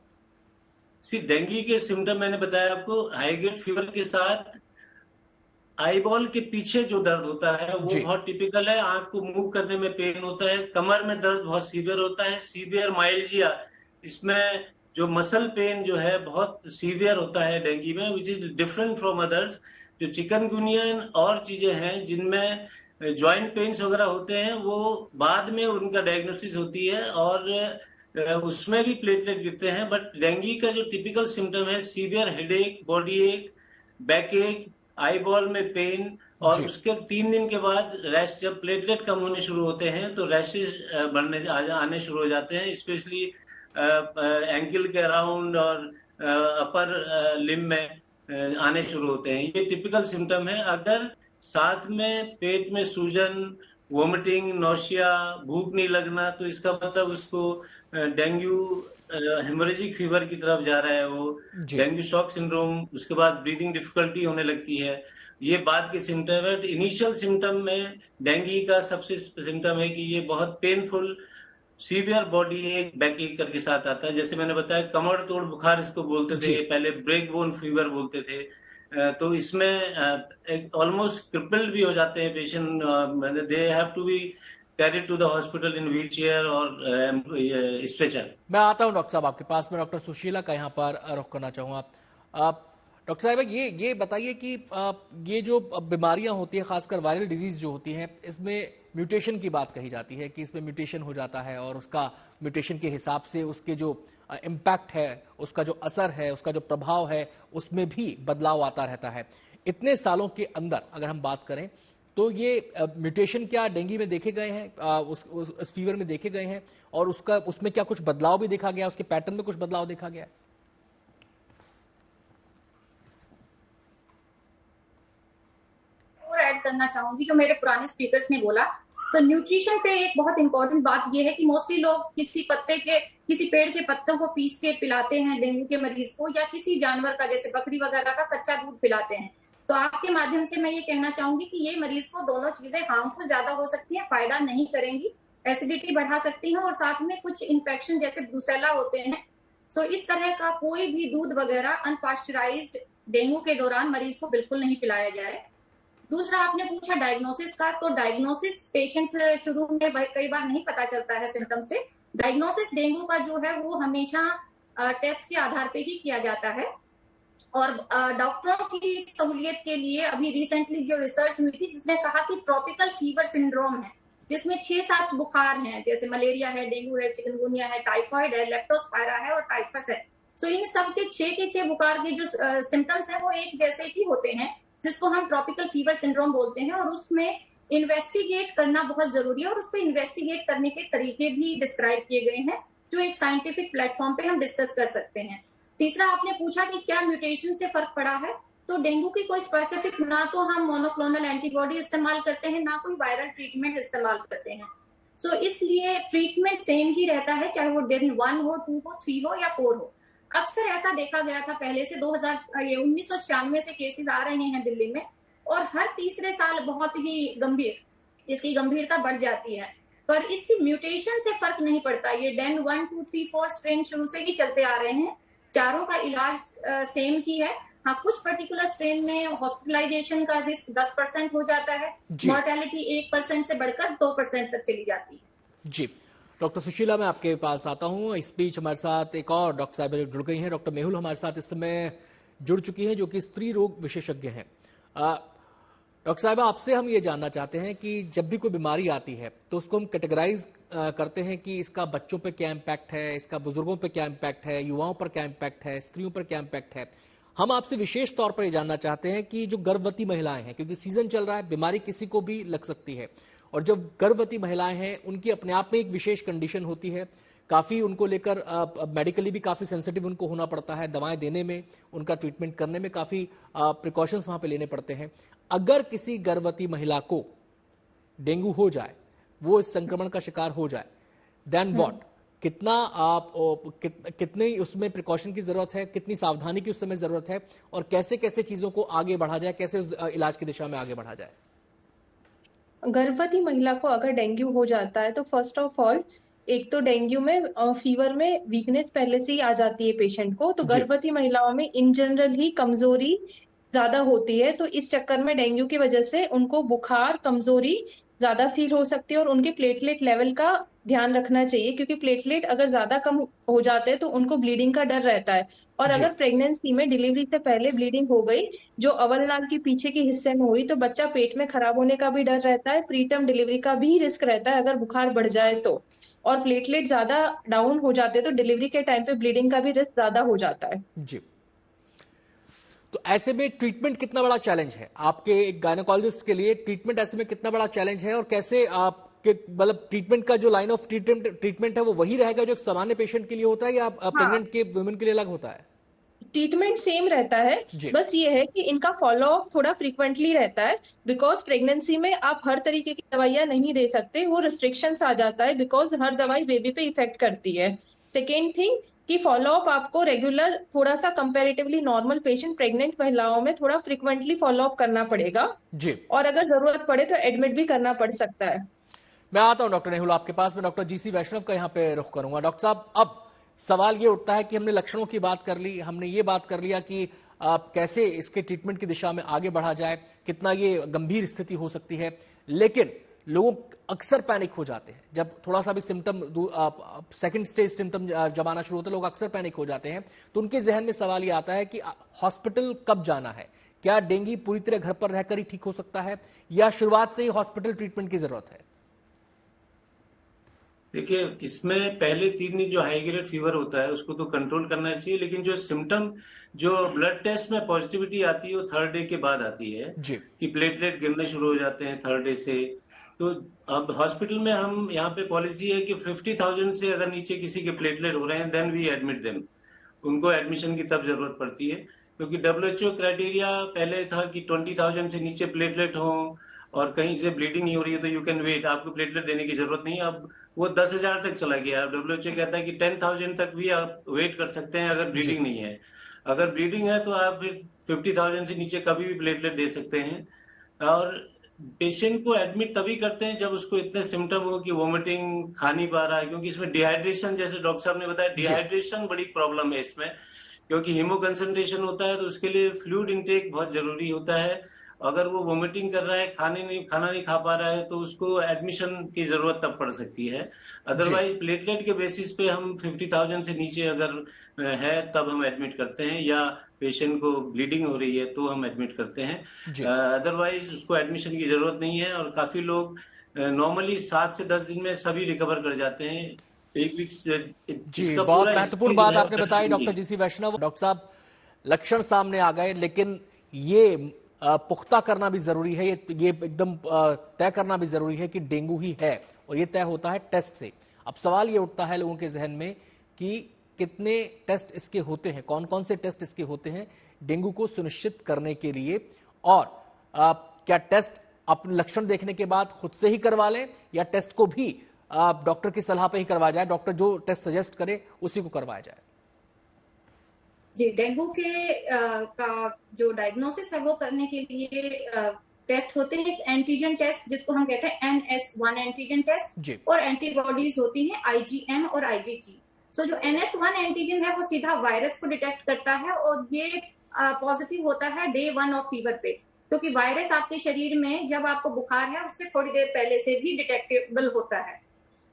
डेंगू के सिम्टम मैंने बताया आपको, हाई ग्रेड फीवर के साथ आईबॉल के पीछे जो दर्द होता है वो बहुत टिपिकल है। आंख को मूव करने में पेन होता है, कमर में दर्द बहुत सीवियर होता है, सीवियर माइल्जिया, इसमें जो मसल पेन जो है बहुत सीवियर होता है डेंगू में, which is different from others. जो चिकनगुनिया और चीजें हैं जिनमें जॉइंट पेन्स वगैरह होते हैं, वो बाद में उनका डायग्नोसिस होती है और उसमें भी प्लेटलेट गिरते हैं। बट डेंगू का जो टिपिकल सिम्टम है, सीवियर हेडेक, बॉडी एक, बैक एक, आई बॉल में पेन, और उसके 3 दिन के बाद रैश, जब प्लेटलेट कम होने शुरू होते हैं तो रैशेज आने शुरू हो जाते हैं, स्पेशली एंकल के अराउंड और अपर लिम्ब में आने शुरू होते हैं। ये टिपिकल सिम्टम है। अगर साथ में पेट में सूजन, वोमिटिंग, नोशिया, भूख नहीं लगना, तो इसका मतलब उसको डेंगू हेमोरेजिक फीवर की तरफ जा रहा है, वो डेंगू शॉक सिंड्रोम। उसके बाद ब्रीदिंग डिफिकल्टी होने लगती है, ये बाद के सिम्टम है। इनिशियल सिम्टम में डेंगू का सबसे सिम्टम है कि ये बहुत पेनफुल सीवियर बॉडी एक, बैक एक करके साथ आता है। जैसे मैंने बताया, कमर तोड़ बुखार इसको बोलते थे, पहले ब्रेक बोन फीवर बोलते थे। तो इसमें एक ऑलमोस्ट क्रिपल्ड भी हो जाते हैं patient, they have to be carried to the hospital in wheelchair और स्ट्रेचर। मैं आता हूं डॉक्टर साहब आपके पास में, डॉक्टर सुशीला का यहाँ पर रुख करना चाहूंगा। डॉक्टर साहब ये बताइए कि ये जो बीमारियां होती हैं, खासकर वायरल डिजीज जो होती हैं, इसमें म्यूटेशन की बात कही जाती है कि इसमें म्यूटेशन हो जाता है और उसका म्यूटेशन के हिसाब से उसके जो इम्पैक्ट है, उसका जो असर है, उसका जो प्रभाव है, उसमें भी बदलाव आता रहता है। इतने सालों के अंदर अगर हम बात करें तो ये म्यूटेशन क्या डेंगू में देखे गए हैं, उस फीवर में देखे गए हैं, और उसमें क्या कुछ बदलाव भी देखा गया, उसके पैटर्न में कुछ बदलाव देखा गया? और ऐड करना चाहूंगी जो मेरे पुराने स्पीकर्स ने बोला। सो न्यूट्रिशन पे एक बहुत इंपॉर्टेंट बात यह है कि मोस्टली लोग किसी पेड़ के पत्तों को पीस के पिलाते हैं डेंगू के मरीज को, या किसी जानवर का जैसे बकरी वगैरह का कच्चा दूध पिलाते हैं। तो आपके माध्यम से मैं ये कहना चाहूंगी कि ये मरीज को दोनों चीजें हार्मफुल ज्यादा हो सकती हैं, फायदा नहीं करेंगी, एसिडिटी बढ़ा सकती हैं, और साथ में कुछ इन्फेक्शन जैसे ब्रूसेला होते हैं। सो इस तरह का कोई भी दूध वगैरह अनपास्चराइज्ड डेंगू के दौरान मरीज को बिल्कुल नहीं पिलाया जाए। दूसरा आपने पूछा डायग्नोसिस का, तो डायग्नोसिस पेशेंट शुरू में कई बार नहीं पता चलता है सिम्टम से। डायग्नोसिस डेंगू का जो है वो हमेशा टेस्ट के आधार पे ही किया जाता है, और डॉक्टरों की सहूलियत के लिए अभी रिसेंटली जो रिसर्च हुई थी जिसने कहा कि ट्रॉपिकल फीवर सिंड्रोम है, जिसमें 6-7 बुखार हैं, जैसे मलेरिया है, डेंगू है, चिकनगुनिया है, टाइफाइड है, लेप्टोस्पायरा है और टाइफस है। सो इन सब के 6 के 6 बुखार के जो सिम्टम्स हैं वो एक जैसे ही होते हैं, जिसको हम ट्रॉपिकल फीवर सिंड्रोम बोलते हैं, और उसमें इन्वेस्टिगेट करना बहुत जरूरी है, और उसको इन्वेस्टिगेट करने के तरीके भी डिस्क्राइब किए गए हैं जो एक साइंटिफिक प्लेटफॉर्म पे हम डिस्कस कर सकते हैं। तीसरा आपने पूछा कि क्या म्यूटेशन से फर्क पड़ा है, तो डेंगू की कोई स्पेसिफिक ना तो हम मोनोक्लोनल एंटीबॉडी इस्तेमाल करते हैं, ना कोई वायरल ट्रीटमेंट इस्तेमाल करते हैं। सो इसलिए ट्रीटमेंट सेम ही रहता है, चाहे वो डेंगू 1 हो, 2 हो, 3 हो या 4 हो। अक्सर ऐसा देखा गया था पहले से 1996 से केसेस आ रहे हैं दिल्ली में, और हर तीसरे साल बहुत ही गंभीर इसकी गंभीरता बढ़ जाती है, पर इसकी म्यूटेशन से फर्क नहीं पड़ता। ये डेन 1, 2, 3, 4 स्ट्रेन शुरू से ही चलते आ रहे हैं, चारों का इलाज सेम ही है। हाँ, कुछ पर्टिकुलर स्ट्रेन में हॉस्पिटलाइजेशन का रिस्क 10% हो जाता है, मॉर्टेलिटी 1% से बढ़कर 2% तक चली जाती है। जी डॉक्टर सुशीला, मैं आपके पास आता हूं। इस बीच हमारे साथ एक और डॉक्टर साहब जुड़ गई हैं, डॉक्टर मेहुल हमारे साथ इस समय जुड़ चुकी हैं, जो कि स्त्री रोग विशेषज्ञ हैं। डॉक्टर साहब, आपसे हम ये जानना चाहते हैं कि जब भी कोई बीमारी आती है तो उसको हम कैटेगराइज करते हैं कि इसका बच्चों पे क्या इम्पैक्ट है, इसका बुजुर्गों पे क्या इम्पैक्ट है, युवाओं पर क्या इम्पैक्ट है, स्त्रियों पर क्या इम्पैक्ट है। हम आपसे विशेष तौर पर ये जानना चाहते हैं कि जो गर्भवती महिलाएं हैं, क्योंकि सीजन चल रहा है, बीमारी किसी को भी लग सकती है, और जो गर्भवती महिलाएं हैं उनकी अपने आप में एक विशेष कंडीशन होती है, काफ़ी उनको लेकर मेडिकली भी काफ़ी सेंसिटिव उनको होना पड़ता है, दवाएं देने में, उनका ट्रीटमेंट करने में काफ़ी प्रिकॉशंस वहाँ पे लेने पड़ते हैं। अगर किसी गर्भवती महिला को डेंगू हो जाए, वो इस संक्रमण का शिकार हो जाए, देन व्हाट? कितने उसमें प्रिकॉशन की जरूरत है, कितनी सावधानी की उस समय जरूरत है, और कैसे कैसे चीजों को आगे बढ़ा जाए, कैसे इलाज की दिशा में आगे बढ़ा जाए? गर्भवती महिला को अगर डेंगू हो जाता है तो फर्स्ट ऑफ ऑल एक तो डेंगू में फीवर में वीकनेस पहले से ही आ जाती है पेशेंट को, तो गर्भवती महिलाओं में इन जनरल ही कमजोरी ज्यादा होती है, तो इस चक्कर में डेंगू की वजह से उनको बुखार, कमजोरी ज्यादा फील हो सकती है और उनके प्लेटलेट लेवल का ध्यान रखना चाहिए, क्योंकि प्लेटलेट अगर ज्यादा कम हो जाते हैं तो उनको ब्लीडिंग का डर रहता है। और अगर प्रेगनेंसी में डिलीवरी से पहले ब्लीडिंग हो गई जो अवल नाल के पीछे के हिस्से में हुई, तो बच्चा पेट में खराब होने का भी डर रहता है, प्रीटर्म डिलीवरी का भी रिस्क रहता है अगर बुखार बढ़ जाए तो। और प्लेटलेट ज्यादा डाउन हो जाते हैं तो डिलीवरी के टाइम पे ब्लीडिंग का भी रिस्क ज्यादा हो जाता है। जी, तो ऐसे में ट्रीटमेंट कितना बड़ा चैलेंज है आपके एक गायनेकोलॉजिस्ट के लिए? ट्रीटमेंट ऐसे में कितना बड़ा चैलेंज है और कैसे आपके मतलब ट्रीटमेंट का जो लाइन ऑफ ट्रीटमेंट है वो वही रहेगा जो एक सामान्य पेशेंट के लिए होता है या प्रेग्नेंट के वुमेन के लिए अलग होता है? ट्रीटमेंट सेम रहता है, बस ये है कि इनका फॉलो अप थोड़ा फ्रीक्वेंटली रहता है, बिकॉज प्रेगनेंसी में आप हर तरीके की दवाइयां नहीं दे सकते, वो रिस्ट्रिक्शंस आ जाता है, बिकॉज हर दवाई बेबी पे इफेक्ट करती है। सेकेंड थिंग कि फॉलो अप आपको रेगुलर थोड़ा सा कंपैरेटिवली नॉर्मल पेशेंट प्रेग्नेंट महिलाओं में थोड़ा फ्रीक्वेंटली फॉलो अप करना पड़ेगा जी, और अगर जरूरत पड़े तो एडमिट भी करना पड़ सकता है। मैं आता हूं डॉक्टर नेहुल आपके पास में, डॉक्टर जीसी वैष्णव का यहाँ पे रुख करूंगा। डॉक्टर साहब, अब सवाल ये उठता है कि हमने लक्षणों की बात कर ली, हमने ये बात कर लिया कि कैसे इसके ट्रीटमेंट की दिशा में आगे बढ़ा जाए, कितना ये गंभीर स्थिति हो सकती है, लेकिन लोग अक्सर पैनिक हो जाते हैं जब थोड़ा सा भी सिम्टम सेकंड स्टेज सिम्टम जब आना शुरू होता है, लोग अक्सर पैनिक हो जाते हैं। तो उनके जहन में सवाल ये आता है कि हॉस्पिटल कब जाना है? क्या डेंगू पूरी तरह घर पर रहकर ही ठीक हो सकता है या शुरुआत से ही हॉस्पिटल ट्रीटमेंट की जरूरत है? देखिए, इसमें पहले 3 दिन जो हाई ग्रेड फीवर होता है उसको तो कंट्रोल करना चाहिए, लेकिन जो सिम्टम जो ब्लड टेस्ट में पॉजिटिविटी आती है वो 3rd डे के बाद आती है कि प्लेटलेट गिरने शुरू हो जाते हैं 3rd डे से। तो अब हॉस्पिटल में हम यहाँ पे पॉलिसी है कि 50,000 से अगर नीचे किसी के प्लेटलेट हो रहे हैं देन वी एडमिट देम, उनको एडमिशन की तब जरूरत पड़ती है, क्योंकि WHO क्राइटेरिया पहले था कि 20,000 से नीचे प्लेटलेट हो और कहीं से ब्लीडिंग नहीं हो रही है तो यू कैन वेट, आपको प्लेटलेट देने की जरूरत नहीं। अब वो 10,000 तक चला गया। WHO कहता है कि 10,000 तक भी आप वेट कर सकते हैं अगर ब्लीडिंग नहीं है। अगर ब्लीडिंग है तो आप 50,000 से नीचे कभी भी प्लेटलेट दे सकते हैं। और पेशेंट को एडमिट तभी करते हैं जब उसको इतने सिम्टम हो कि वोमिटिंग, खा नहीं पा रहा है, क्योंकि इसमें डिहाइड्रेशन, जैसे डॉक्टर साहब ने बताया, डिहाइड्रेशन बड़ी प्रॉब्लम है इसमें, क्योंकि हीमो कंसंट्रेशन होता है तो उसके लिए फ्लूइड इंटेक बहुत जरूरी होता है। अगर वो वोमिटिंग कर रहा है, खाना नहीं खा पा रहा है, तो उसको एडमिशन की जरूरत तब पड़ सकती है। अदरवाइज प्लेटलेट के बेसिस पे हम 50,000 से नीचे अगर है तब हम एडमिट करते हैं, या पेशेंट को ब्लीडिंग हो रही है तो हम एडमिट करते हैं। अदरवाइज उसको एडमिशन की जरूरत नहीं है। और काफी लोग नॉर्मली 7 से 10 दिन में सभी रिकवर कर जाते हैं। एक वीक जी, बहुत महत्वपूर्ण बात आपने बताई डॉक्टर जीसी वैष्णव। डॉक्टर साहब, लक्षण सामने आ गए, लेकिन ये पुख्ता करना भी जरूरी है, ये एकदम तय करना भी जरूरी है कि डेंगू ही है, और ये तय होता है टेस्ट से। अब सवाल ये उठता है लोगों के जहन में कि कितने टेस्ट इसके होते हैं, कौन कौन से टेस्ट इसके होते हैं डेंगू को सुनिश्चित करने के लिए, और क्या टेस्ट अपने लक्षण देखने के बाद खुद से ही करवा लें या टेस्ट को भी डॉक्टर की सलाह पे ही करवाया जाए, डॉक्टर जो टेस्ट सजेस्ट करे उसी को करवाया जाए? जी, डेंगू के का जो डायग्नोसिस है वो करने के लिए टेस्ट होते हैं। एक एंटीजन टेस्ट जिसको हम कहते हैं NS1 एंटीजन टेस्ट, और एंटीबॉडीज होती हैं IgM और IgG। सो जो NS1 एंटीजन है वो सीधा वायरस को डिटेक्ट करता है और ये पॉजिटिव होता है डे 1 ऑफ फीवर पे, क्योंकि वायरस आपके शरीर में जब आपको बुखार है उससे थोड़ी देर पहले से भी डिटेक्टेबल होता है।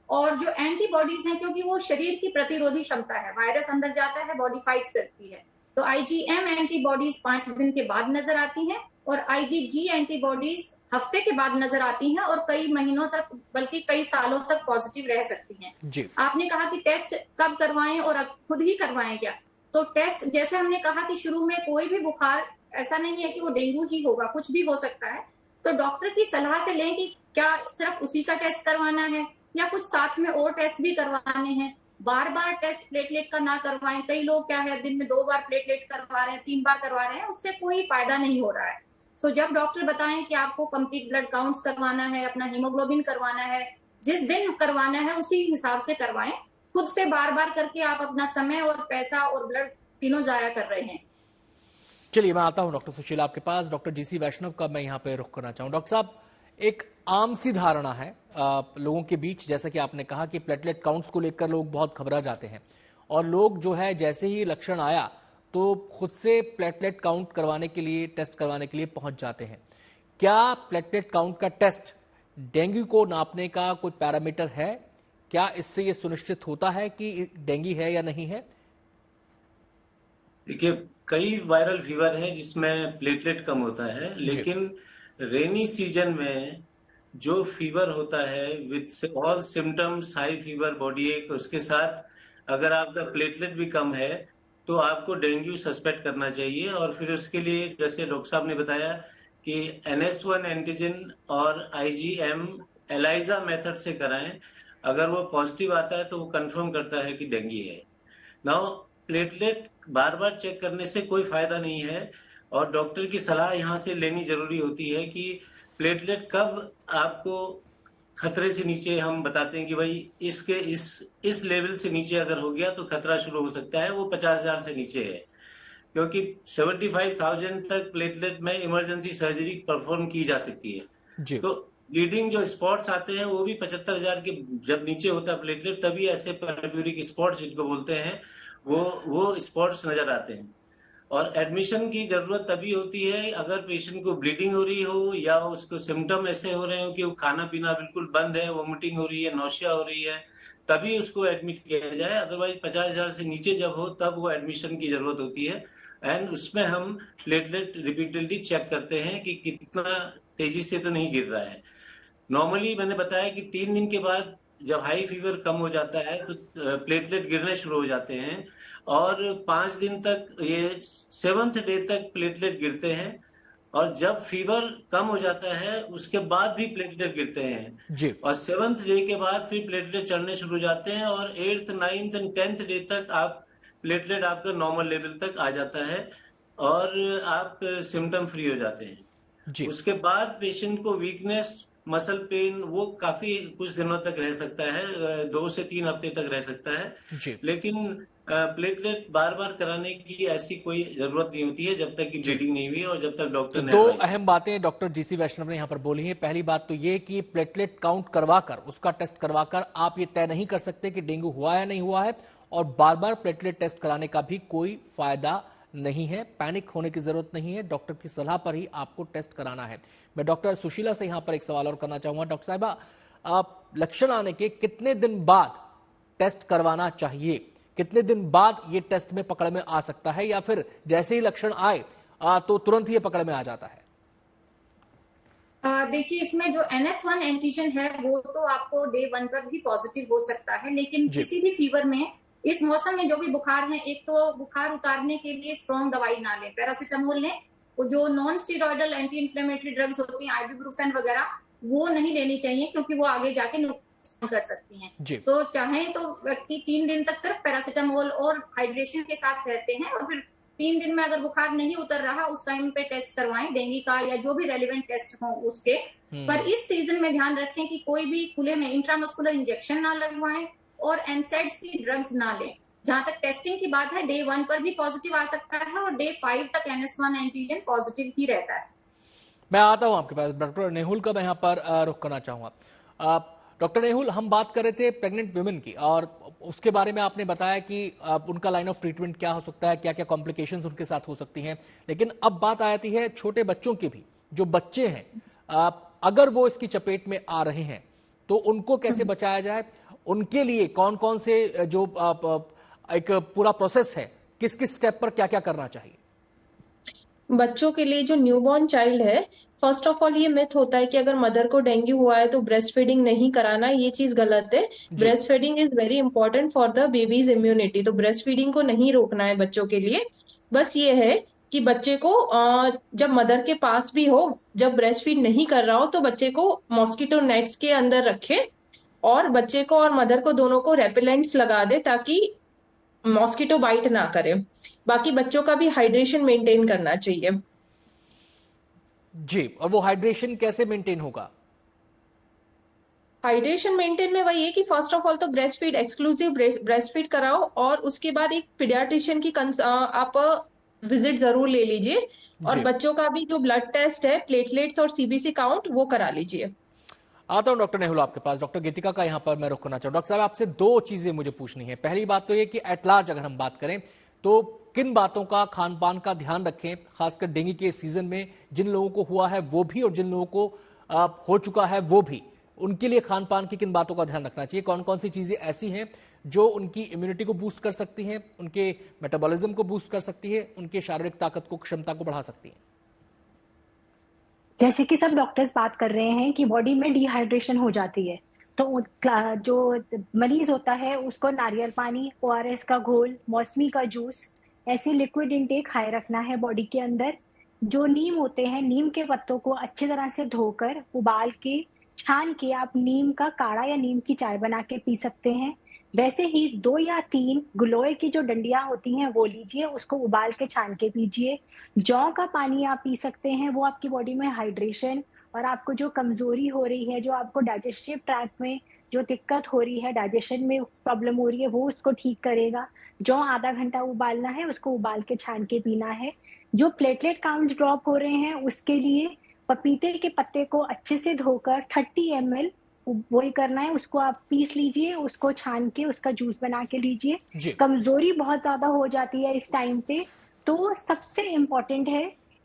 और जो एंटीबॉडीज हैं, क्योंकि वो शरीर की प्रतिरोधी क्षमता है, वायरस अंदर जाता है, बॉडी फाइट करती है, तो IgM एंटीबॉडीज 5 दिन के बाद नजर आती हैं और IgG एंटीबॉडीज हफ्ते के बाद नजर आती हैं और कई महीनों तक बल्कि कई सालों तक पॉजिटिव रह सकती हैं। जी। आपने कहा कि टेस्ट कब करवाएं और खुद ही करवाएं क्या? तो टेस्ट, जैसे हमने कहा कि शुरू में कोई भी बुखार ऐसा नहीं है कि वो डेंगू ही होगा, कुछ भी हो सकता है, तो डॉक्टर की सलाह से लें कि क्या सिर्फ उसी का टेस्ट करवाना है या कुछ साथ में और टेस्ट भी करवाने हैं। बार बार टेस्ट प्लेटलेट का ना करवाएं। कई लोग क्या है दिन में 2 बार प्लेटलेट करवा रहे हैं, 3 बार करवा रहे हैं, उससे कोई फायदा नहीं हो रहा है। सो जब डॉक्टर बताएं कि आपको कंप्लीट ब्लड काउंट्स करवाना है, अपना हीमोग्लोबिन करवाना है, जिस दिन करवाना है उसी हिसाब से करवाएं। खुद से बार बार करके आप अपना समय और पैसा और ब्लड तीनों जाया कर रहे हैं। चलिए, मैं आता हूं डॉक्टर सुशीला आपके पास। डॉक्टर जीसी वैष्णव का मैं यहाँ पे रुख करना चाहूँ। डॉक्टर साहब, एक आम सी धारणा है लोगों के बीच, जैसा कि आपने कहा कि प्लेटलेट काउंट्स को लेकर लोग बहुत घबरा जाते हैं और लोग जो है जैसे ही लक्षण आया तो खुद से प्लेटलेट काउंट करवाने के लिए, टेस्ट करवाने के लिए पहुंच जाते हैं। क्या प्लेटलेट काउंट का टेस्ट डेंगू को नापने का कोई पैरामीटर है? क्या इससे ये सुनिश्चित होता है कि डेंगू है या नहीं है? देखिए, कई वायरल फीवर है जिसमें प्लेटलेट कम होता है, लेकिन रेनी सीजन में जो फीवर होता है with all symptoms, high fever, body एक, उसके साथ अगर आपका प्लेटलेट भी कम है तो आपको डेंगू सस्पेक्ट करना चाहिए। और फिर उसके लिए जैसे डॉक्टर साहब ने बताया कि NS1 एंटीजन और IgM एलाइजा मेथड से कराएं। अगर वो पॉजिटिव आता है तो वो कंफर्म करता है कि डेंगू है। नाउ प्लेटलेट बार बार चेक करने से कोई फायदा नहीं है और डॉक्टर की सलाह यहाँ से लेनी जरूरी होती है कि प्लेटलेट कब आपको खतरे से नीचे, हम बताते हैं कि भाई इसके इस लेवल से नीचे अगर हो गया तो खतरा शुरू हो सकता है, वो 50,000 से नीचे है, क्योंकि 75,000 तक प्लेटलेट में इमरजेंसी सर्जरी परफॉर्म की जा सकती है। तो ब्लीडिंग जो स्पॉट्स आते हैं वो भी 75,000 के जब नीचे होता है प्लेटलेट, तभी ऐसे परब्यूरिक स्पॉट्स जिनको बोलते हैं वो स्पॉट्स नजर आते हैं। और एडमिशन की जरूरत तभी होती है अगर पेशेंट को ब्लीडिंग हो रही हो या उसको सिम्टम ऐसे हो रहे हो कि वो खाना पीना बिल्कुल बंद है, वोमिटिंग हो रही है, नौशिया हो रही है, तभी उसको एडमिट किया जाए। अदरवाइज 50,000 से नीचे जब हो तब वो एडमिशन की जरूरत होती है। एंड उसमें हम प्लेटलेट रिपीटेडली चेक करते हैं कि कितना तेजी से तो नहीं गिर रहा है। नॉर्मली मैंने बताया कि 3 दिन के बाद जब हाई फीवर कम हो जाता है तो प्लेटलेट गिरने शुरू हो जाते हैं और 5 दिन तक, ये 7th डे तक प्लेटलेट गिरते हैं। और जब फीवर कम हो जाता है उसके बाद भी प्लेटलेट गिरते हैं जी। और 7th डे के बाद फिर प्लेटलेट चढ़ने शुरू हो जाते हैं और 8th, 9th and 10th day तक आप प्लेटलेट आपका नॉर्मल लेवल तक आ जाता है और आप सिम्टम फ्री हो जाते हैं जी। उसके बाद पेशेंट को वीकनेस, मसल पेन वो काफी कुछ दिनों तक रह सकता है, 2 से 3 हफ्ते तक रह सकता है जी। लेकिन प्लेटलेट बार बार कराने की ऐसी कोई जरूरत नहीं होती है जब तक कि ब्लीडिंग नहीं हुई और जब तक डॉक्टर ने। 2 अहम बातें डॉक्टर GC वैष्णव ने यहाँ पर बोली हैं। पहली बात तो ये कि प्लेटलेट काउंट करवाकर, उसका टेस्ट करवाकर आप ये तय नहीं कर सकते कि डेंगू हुआ है नहीं हुआ है, और बार बार प्लेटलेट टेस्ट कराने का भी कोई फायदा नहीं है। पैनिक होने की जरूरत नहीं है, डॉक्टर की सलाह पर ही आपको टेस्ट कराना है। मैं डॉक्टर सुशीला से यहाँ पर एक सवाल और करना चाहूंगा। डॉक्टर साहिबा, आप लक्षण आने के कितने दिन बाद टेस्ट करवाना चाहिए? कितने दिन बाद ये टेस्ट में पकड़ में आ सकता है, या फिर जैसे ही लक्षण आए तो तुरंत ही ये पकड़ में आ जाता है? देखिए, इसमें जो NS1 एंटीजन है वो तो आपको डे 1 पर भी पॉजिटिव हो सकता है, लेकिन किसी भी फीवर में इस मौसम में जो भी बुखार है, एक तो बुखार उतारने के लिए स्ट्रॉन्ग दवाई ना लें, पैरासिटामोल लें। वो जो non steroidal anti inflammatory drugs होती हैं, आइबुप्रोफेन वगैरह, वो नहीं लेनी चाहिए क्योंकि वो आगे जाके नुकसान कर सकती हैं। तो चाहे तो व्यक्ति 3 दिन तक सिर्फ पैरासिटामोल और हाइड्रेशन के साथ रहते हैं और फिर 3 दिन में अगर बुखार नहीं उतर रहा उस टाइम पे टेस्ट करवाएं, डेंगू का या जो भी रेलिवेंट टेस्ट हो उसके। पर इस सीजन में ध्यान रखें कि कोई भी खुले में इंट्रामस्कुलर इंजेक्शन ना लगवाएं और NSAIDs की ड्रग्स ना लें। जहां तक टेस्टिंग की बात है, डे 1 पर भी पॉजिटिव आ सकता है और डे 5 तक NS1 एंटीजन पॉजिटिव ही रहता है। मैं आता हूं आपके पास। डॉक्टर नेहुल का मैं यहाँ पर रुख करना चाहूंगा। डॉक्टर नेहुल, हम बात कर रहे थे प्रेग्नेंट वुमेन की और उसके बारे में आपने बताया कि उनका लाइन ऑफ ट्रीटमेंट क्या हो सकता है, क्या क्या कॉम्प्लिकेशंस उनके साथ हो सकती हैं। लेकिन अब बात आती है छोटे बच्चों की भी। जो बच्चे हैं, अगर वो इसकी चपेट में आ रहे हैं तो उनको कैसे बचाया जाए? उनके लिए कौन कौन से जो एक पूरा प्रोसेस है, किस किस स्टेप पर क्या क्या करना चाहिए? बच्चों के लिए जो न्यूबॉर्न चाइल्ड है, फर्स्ट ऑफ ऑल ये मिथ होता है कि अगर मदर को डेंगू हुआ है तो ब्रेस्ट फीडिंग नहीं कराना, ये चीज गलत है। Breast feeding is very important for the babies immunity. तो ब्रेस्ट फीडिंग को नहीं रोकना है बच्चों के लिए। बस ये है कि बच्चे को जब मदर के पास भी हो, जब ब्रेस्ट फीड नहीं कर रहा हो, तो बच्चे को मॉस्किटो नेट्स के अंदर रखे और बच्चे को और मदर को दोनों को रेपेलेंट्स लगा दे ताकि मॉस्किटो बाइट ना करे। बाकी बच्चों का भी हाइड्रेशन मेंटेन करना चाहिए। जी, और वो हाइड्रेशन कैसे मेंटेन होगा? हाइड्रेशन मेंटेन में वही है कि फर्स्ट ऑफ ऑल तो breast feed, exclusive breast feed कराओ और उसके बाद एक पीडियाट्रिशियन की आप विजिट जरूर ले लीजिए। और बच्चों का भी जो ब्लड टेस्ट है, प्लेटलेट्स और CBC काउंट, वो करा लीजिए। आता हूं डॉक्टर नेहुल आपके पास। डॉक्टर गीतिका का यहां पर मैं रुक करना चाहूँ। डॉक्टर साहब, आपसे दो चीजें मुझे पूछनी है। पहली बात तो ये कि एट लार्ज अगर हम बात करें तो किन बातों का खान पान का ध्यान रखें, खासकर डेंगू के सीजन में जिन लोगों को हुआ है वो भी और जिन लोगों को हो चुका है वो भी, उनके लिए खान पान की किन बातों का ध्यान रखना चाहिए? कौन कौन सी चीजें ऐसी हैं जो उनकी इम्यूनिटी को बूस्ट कर सकती हैं, उनके मेटाबॉलिज्म को बूस्ट कर सकती है, उनके शारीरिक ताकत को, क्षमता को बढ़ा सकती है? जैसे कि सब डॉक्टर्स बात कर रहे हैं कि बॉडी में डिहाइड्रेशन हो जाती है, तो जो मरीज होता है उसको नारियल पानी, ओआरएस का घोल, मौसमी का जूस, ऐसे लिक्विड इनटेक हाई रखना है बॉडी के अंदर। जो नीम होते हैं, नीम के पत्तों को अच्छी तरह से धोकर उबाल के छान के आप नीम का काढ़ा या नीम की चाय बना के पी सकते हैं। वैसे ही 2 या 3 गिलोय की जो डंडियां होती हैं वो लीजिए, उसको उबाल के छान के पीजिए। जौ का पानी आप पी सकते हैं, वो आपकी बॉडी में हाइड्रेशन और आपको जो कमजोरी हो रही है, जो आपको डाइजेस्टिव ट्रैक्ट में जो दिक्कत हो रही है, डाइजेशन में प्रॉब्लम हो रही है, वो उसको ठीक करेगा। जौ आधा घंटा उबालना है, उसको उबाल के छान के पीना है। जो प्लेटलेट काउंट ड्रॉप हो रहे हैं उसके लिए पपीते के पत्ते को अच्छे से धोकर 30 ml बॉईल करना है, उसको आप पीस लीजिए, उसको छान के उसका जूस बना के लीजिए। कमजोरी बहुत ज्यादा हो जाती है इस टाइम पे, तो सबसे इम्पोर्टेंट है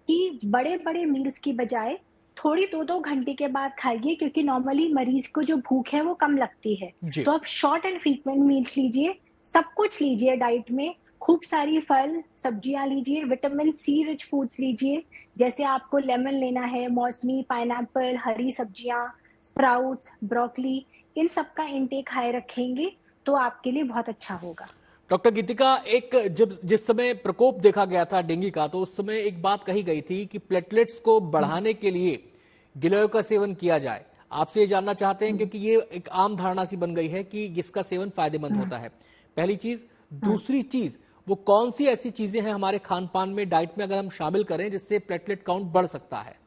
कि बड़े बड़े मील्स की बजाय थोड़ी 2-2 घंटे के बाद खाइए, क्योंकि नॉर्मली मरीज को जो भूख है वो कम लगती है। तो आप शॉर्ट एंड फ्रीक्वेंट मील्स लीजिए, सब कुछ लीजिए डाइट में, खूब सारी फल सब्जियां लीजिए, विटामिन सी रिच फूड्स लीजिए, जैसे आपको लेमन लेना है, मौसमी, पाइनएप्पल, हरी सब्जियां, स्प्राउट्स, ब्रोकली, इन सब का इंटेक हाई रखेंगे तो आपके लिए बहुत अच्छा होगा। डॉक्टर गीतिका, एक जिस समय प्रकोप देखा गया था डेंगू का, तो उस समय एक बात कही गई थी कि प्लेटलेट्स को बढ़ाने के लिए गिलोय का सेवन किया जाए। आपसे ये जानना चाहते हैं क्योंकि ये एक आम धारणा सी बन गई है कि इसका सेवन फायदेमंद होता है। पहली चीज। दूसरी चीज, वो कौन सी ऐसी चीजें हैं हमारे खान पान में, डाइट में अगर हम शामिल करें जिससे प्लेटलेट काउंट बढ़ सकता है?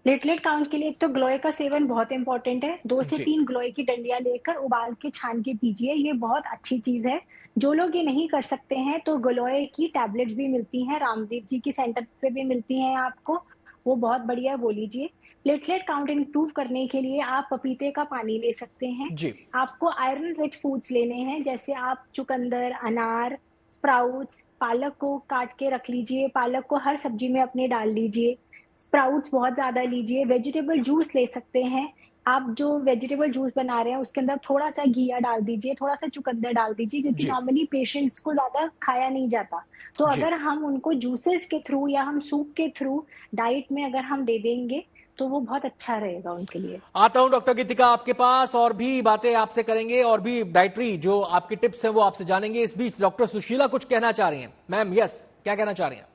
प्लेटलेट काउंट के लिए तो गिलोय का सेवन बहुत इंपॉर्टेंट है। 2 से 3 गिलोय की डंडियां लेकर उबाल के छान के पीजिए, ये बहुत अच्छी चीज है। जो लोग ये नहीं कर सकते हैं तो गिलोय की टैबलेट्स भी मिलती हैं, रामदेव जी की सेंटर पे भी मिलती हैं आपको, वो बहुत बढ़िया है, वो लीजिए। प्लेटलेट काउंट इंप्रूव करने के लिए आप पपीते का पानी ले सकते हैं। आपको आयरन रिच फूड्स लेने हैं, जैसे आप चुकंदर, अनार, स्प्राउट्स, पालक को काट के रख लीजिए, पालक को हर सब्जी में अपने डाल लीजिए। स्प्राउट्स बहुत ज्यादा लीजिए। वेजिटेबल जूस ले सकते हैं आप, जो वेजिटेबल जूस बना रहे हैं उसके अंदर थोड़ा सा घिया डाल दीजिए, थोड़ा सा चुकंदर डाल दीजिए, क्योंकि नॉर्मली पेशेंट्स को ज्यादा खाया नहीं जाता। तो अगर हम उनको जूसेस के थ्रू या हम सूप के थ्रू डाइट में अगर हम दे देंगे तो वो बहुत अच्छा रहेगा उनके लिए। आता हूं डॉक्टर गीतिका आपके पास, और भी बातें आपसे करेंगे और भी डाइटरी जो आपकी टिप्स हैं वो आपसे जानेंगे। इस बीच डॉक्टर सुशीला कुछ कहना चाह रही हैं। मैम, यस, क्या कहना चाह रही हैं?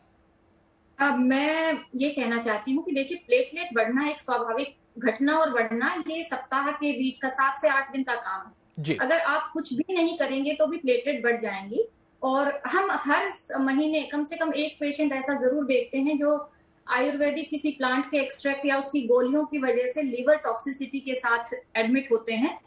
अब मैं ये कहना चाहती हूँ कि देखिए, प्लेटलेट बढ़ना एक स्वाभाविक घटना और बढ़ना ये सप्ताह के बीच का 7 से 8 दिन का काम है। अगर आप कुछ भी नहीं करेंगे तो भी प्लेटलेट बढ़ जाएंगी। और हम हर महीने कम से कम एक पेशेंट ऐसा जरूर देखते हैं जो आयुर्वेदिक किसी प्लांट के एक्सट्रैक्ट या उसकी गोलियों की वजह से लिवर टॉक्सिसिटी के साथ एडमिट होते हैं।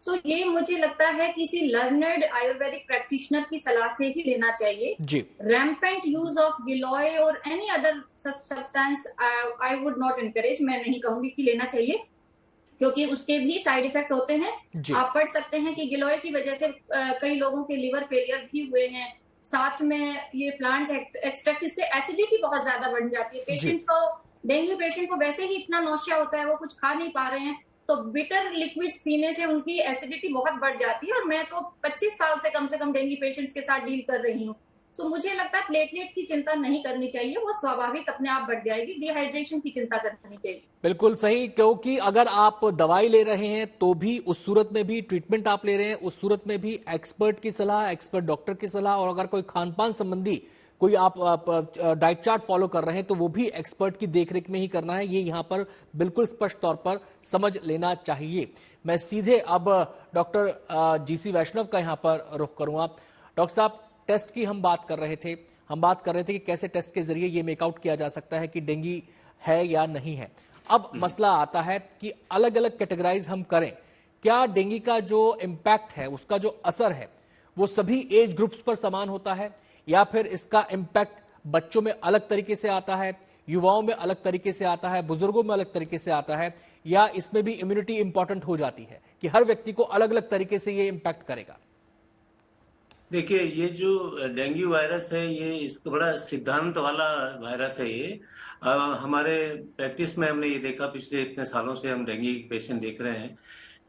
सो ये मुझे लगता है किसी लर्नर्ड आयुर्वेदिक प्रैक्टिशनर की सलाह से ही लेना चाहिए। रैम्पेंट यूज ऑफ गिलोय और any other substance I would not encourage, मैं नहीं कहूंगी कि लेना चाहिए, क्योंकि उसके भी साइड इफेक्ट होते हैं। आप पढ़ सकते हैं कि गिलोय की वजह से कई लोगों के लिवर फेलियर भी हुए हैं। साथ में ये प्लांट्स एक्सट्रैक्ट, इससे एसिडिटी बहुत ज्यादा बढ़ जाती है। पेशेंट को, डेंगू पेशेंट को वैसे ही इतना नौशिया होता है, वो कुछ खा नहीं पा रहे हैं, तो बिटर लिक्विड्स पीने से उनकी एसिडिटी बहुत बढ़ जाती है। और मैं तो 25 साल से कम डेंगू पेशेंट्स के साथ डील कर रही हूँ। तो मुझे लगता है प्लेटलेट की चिंता नहीं करनी चाहिए, वो स्वाभाविक अपने आप बढ़ जाएगी। डिहाइड्रेशन की चिंता करनी चाहिए। बिल्कुल सही, क्योंकि अगर आप दवाई ले रहे हैं तो भी उस सूरत में भी, ट्रीटमेंट आप ले रहे हैं उस सूरत में भी एक्सपर्ट की सलाह, एक्सपर्ट डॉक्टर की सलाह, और अगर कोई खान पान संबंधी कोई आप डाइट चार्ट फॉलो कर रहे हैं तो वो भी एक्सपर्ट की देखरेख में ही करना है। ये यहां पर बिल्कुल स्पष्ट तौर पर समझ लेना चाहिए। मैं सीधे अब डॉक्टर जीसी वैष्णव का यहां पर रुख करूंगा। डॉक्टर साहब, टेस्ट की हम बात कर रहे थे कि कैसे टेस्ट के जरिए ये मेकआउट किया जा सकता है कि डेंगू है या नहीं है। अब मसला आता है कि अलग अलग कैटेगराइज हम करें। क्या डेंगू का जो इम्पैक्ट है, उसका जो असर है, वो सभी एज ग्रुप्स पर समान होता है, या फिर इसका इम्पैक्ट बच्चों में अलग तरीके से आता है, युवाओं में अलग तरीके से आता है, बुजुर्गों में अलग तरीके से आता है, या इसमें भी इम्यूनिटी इंपॉर्टेंट हो जाती है कि हर व्यक्ति को अलग अलग तरीके से ये इम्पैक्ट करेगा? देखिए, ये जो डेंगू वायरस है, ये इसका बड़ा सिद्धांत वाला वायरस है ये। हमारे प्रैक्टिस में हमने ये देखा, पिछले इतने सालों से हम डेंगू पेशेंट देख रहे हैं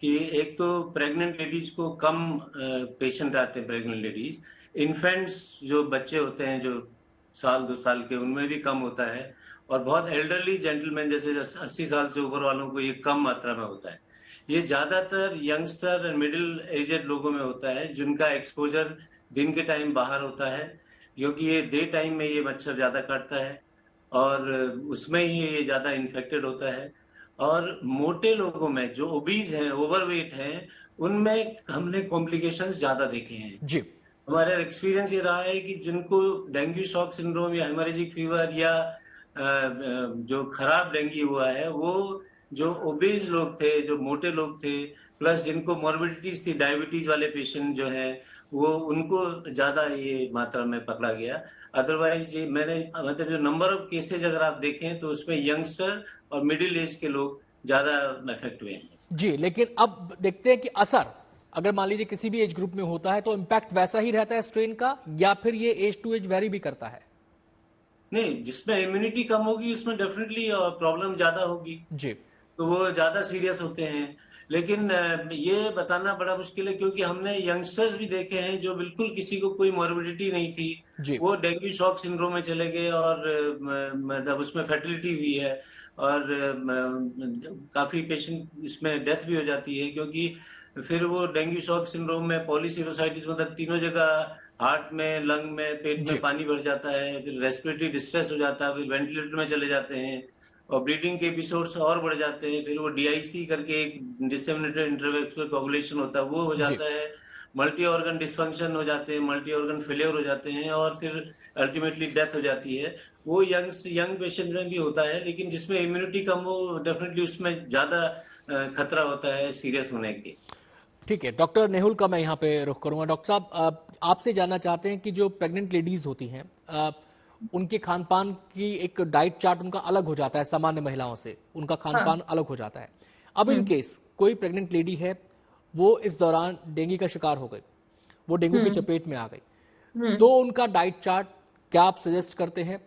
कि एक तो प्रेग्नेंट लेडीज को कम पेशेंट आते हैं, प्रेग्नेंट लेडीज। इन्फेंट्स जो बच्चे होते हैं जो 1-2 साल के, उनमें भी कम होता है। और बहुत एल्डरली जेंटलमैन जैसे 80 साल से ऊपर वालों को ये कम मात्रा में होता है। ये ज्यादातर यंगस्टर और मिडिल एजेड लोगों में होता है जिनका एक्सपोजर दिन के टाइम बाहर होता है, क्योंकि ये डे टाइम में ये मच्छर ज्यादा काटता है और उसमें ही ये ज्यादा इन्फेक्टेड होता है। और मोटे लोगों में जो ओबीज हैं, ओवरवेट हैं, उनमें हमने कॉम्प्लिकेशंस ज्यादा देखे हैं जी। हमारा एक्सपीरियंस ये रहा है कि जिनको डेंगू शॉक सिंड्रोम या हेमोरेजिक फीवर या जो खराब डेंगू हुआ है, वो जो ओबीज लोग थे, जो मोटे लोग थे, प्लस जिनको मॉर्बिडिटीज थी, डायबिटीज वाले पेशेंट जो हैं, वो उनको ज्यादा ये मात्रा में पकड़ा गया। अदरवाइज ये मैंने मतलब जो नंबर ऑफ केसेज अगर आप देखें तो उसमें यंगस्टर और मिडिल एज के लोग ज्यादा इफेक्ट हुए हैं जी। लेकिन अब देखते हैं कि असर अगर मान लीजिए किसी भी एज ग्रुप में होता है तो इम्पैक्ट वैसा ही रहता है स्ट्रेन का, या फिर ये एज टू एज वेरी भी करता है? नहीं, जिसमें इम्यूनिटी कम होगी उसमें डेफिनेटली प्रॉब्लम ज्यादा होगी जी। तो वो ज्यादा सीरियस होते हैं। लेकिन ये बताना बड़ा मुश्किल है, क्योंकि हमने यंगस्टर्स भी देखे हैं जो बिल्कुल किसी को कोई मॉर्बिडिटी नहीं थी, वो डेंगू शॉक सिंड्रोम में चले गए और मतलब उसमें फर्टिलिटी हुई है और काफी पेशेंट इसमें डेथ भी हो जाती है, क्योंकि फिर वो डेंगू शॉक सिंड्रोम में पॉलीसिरोसाइटिस मतलब तीनों जगह, हार्ट में, लंग में, पेट में पानी भर जाता है, फिर रेस्पिरेटरी डिस्ट्रेस हो जाता है, फिर वेंटिलेटर में चले जाते हैं और ब्लीडिंग के एपिसोड्स और बढ़ जाते हैं। फिर वो डीआईसी करके एक डिसेमिनेटेड इंट्रावेस्कुलर कोगुलेशन होता है, वो हो जाता है। मल्टी ऑर्गन डिस्फंक्शन हो जाते हैं, मल्टी ऑर्गन फेलियर हो जाते हैं और फिर अल्टीमेटली डेथ हो जाती है। वो यंग पेशेंट में भी होता है, लेकिन जिसमें इम्यूनिटी कम हो डेफिनेटली उसमें ज्यादा खतरा होता है सीरियस होने के। ठीक है, डॉक्टर नेहुल का मैं यहाँ पे रुख करूंगा। डॉक्टर साहब, आपसे जानना चाहते हैं कि जो प्रेग्नेंट लेडीज होती हैं उनके खान पान की एक डाइट चार्ट उनका अलग हो जाता है, सामान्य महिलाओं से उनका खान पान अलग हो जाता है। अब इन केस कोई प्रेग्नेंट लेडी है, वो इस दौरान डेंगू का शिकार हो गई, वो डेंगू की चपेट में आ गई, तो उनका डाइट चार्ट क्या आप सजेस्ट करते हैं?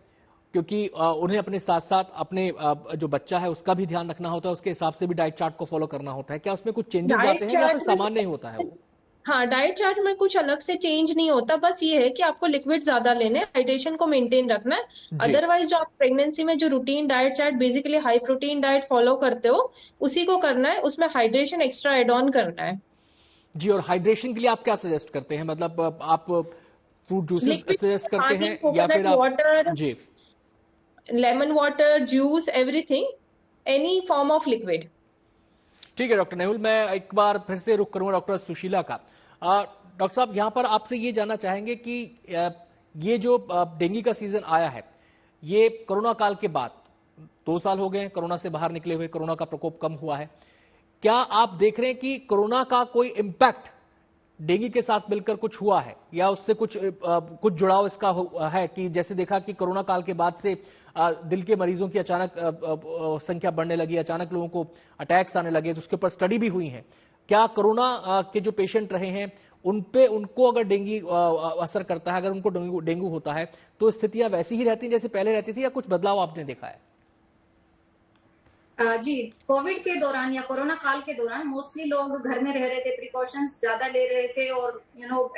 क्योंकि उन्हें अपने साथ साथ अपने जो बच्चा है उसका भी ध्यान रखना होता है, उसके हिसाब से भी डाइट चार्ट को फॉलो करना होता है। क्या उसमें कुछ चेंजेस आते हैं या फिर सामान्य ही होता है वो? हाँ, डाइट चार्ट में कुछ अलग से चेंज नहीं होता, बस ये है कि आपको लिक्विड ज्यादा लेने, हाइड्रेशन को मेंटेन रखना है। अदरवाइज जो आप प्रेगनेंसी में जो routine diet chart, basically high protein diet follow करते हो, उसी को करना है। उसमें हाइड्रेशन एक्स्ट्रा एड ऑन करना है जी। और हाइड्रेशन के लिए आप क्या सजेस्ट करते हैं? मतलब आप फ्रूट जूसेस सजेस्ट करते हैं या फिर आप वाटर, जी, lemon water, juice, everything, any form of liquid. ठीक है डॉक्टर नेहुल, मैं एक बार फिर से रुख करूंगा डॉक्टर सुशीला का। डॉक्टर साहब, यहां पर आपसे ये जानना चाहेंगे कि ये जो डेंगू का सीजन आया है, ये कोरोना काल के बाद 2 साल हो गए कोरोना से बाहर निकले हुए, कोरोना का प्रकोप कम हुआ है। क्या आप देख रहे हैं कि कोरोना का कोई इम्पैक्ट डेंगू के साथ मिलकर कुछ हुआ है, या उससे कुछ जुड़ाव इसका है कि जैसे देखा कि कोरोना काल के बाद से दिल के मरीजों की अचानक संख्या बढ़ने लगी, अचानक लोगों को अटैक्स आने लगे, तो उसके ऊपर स्टडी भी हुई है। क्या कोरोना के जो पेशेंट रहे हैं उनको अगर डेंगू असर करता है, अगर उनको डेंगू होता है, तो स्थितियां वैसी ही रहती हैं जैसे पहले रहती थी, या कुछ बदलाव आपने देखा है? जी, कोविड के दौरान या कोरोना काल के दौरान मोस्टली लोग घर में रह रहे थे, प्रिकॉशंस ज्यादा ले रहे थे और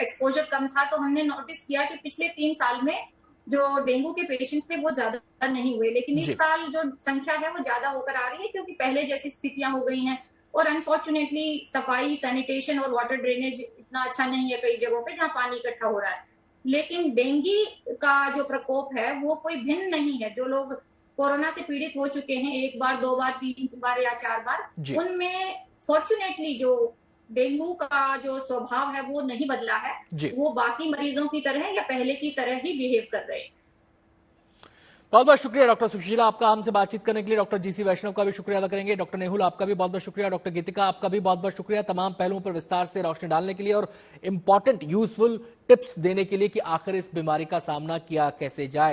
एक्सपोजर कम था। तो हमने नोटिस किया कि पिछले 3 साल में जो डेंगू के पेशेंट्स थे वो ज्यादा नहीं हुए, लेकिन इस साल जो संख्या है वो ज्यादा होकर आ रही है, क्योंकि पहले जैसी स्थितियां हो गई हैं। और अनफॉर्चुनेटली सफाई, सैनिटेशन और वाटर ड्रेनेज इतना अच्छा नहीं है कई जगहों पे जहाँ पानी इकट्ठा हो रहा है। लेकिन डेंगू का जो प्रकोप है वो कोई भिन्न नहीं है। जो लोग कोरोना से पीड़ित हो चुके हैं 1 बार, 2 बार, 3 बार या 4 बार, उनमें फॉर्चुनेटली जो डेंगू का जो स्वभाव है वो नहीं बदला है। वो बाकी मरीजों की तरह या पहले की तरह ही बिहेव कर रहे हैं। बहुत बहुत शुक्रिया डॉक्टर सुशीला, आपका हमसे बातचीत करने के लिए। डॉक्टर जीसी वैष्णव का भी शुक्रिया अदा करेंगे। डॉक्टर नेहुल, आपका भी बहुत बहुत शुक्रिया। डॉक्टर गीतिका, आपका भी बहुत बहुत शुक्रिया तमाम पहलुओं पर विस्तार से रोशनी डालने के लिए और इंपॉर्टेंट यूजफुल टिप्स देने के लिए कि आखिर इस बीमारी का सामना किया कैसे जाए।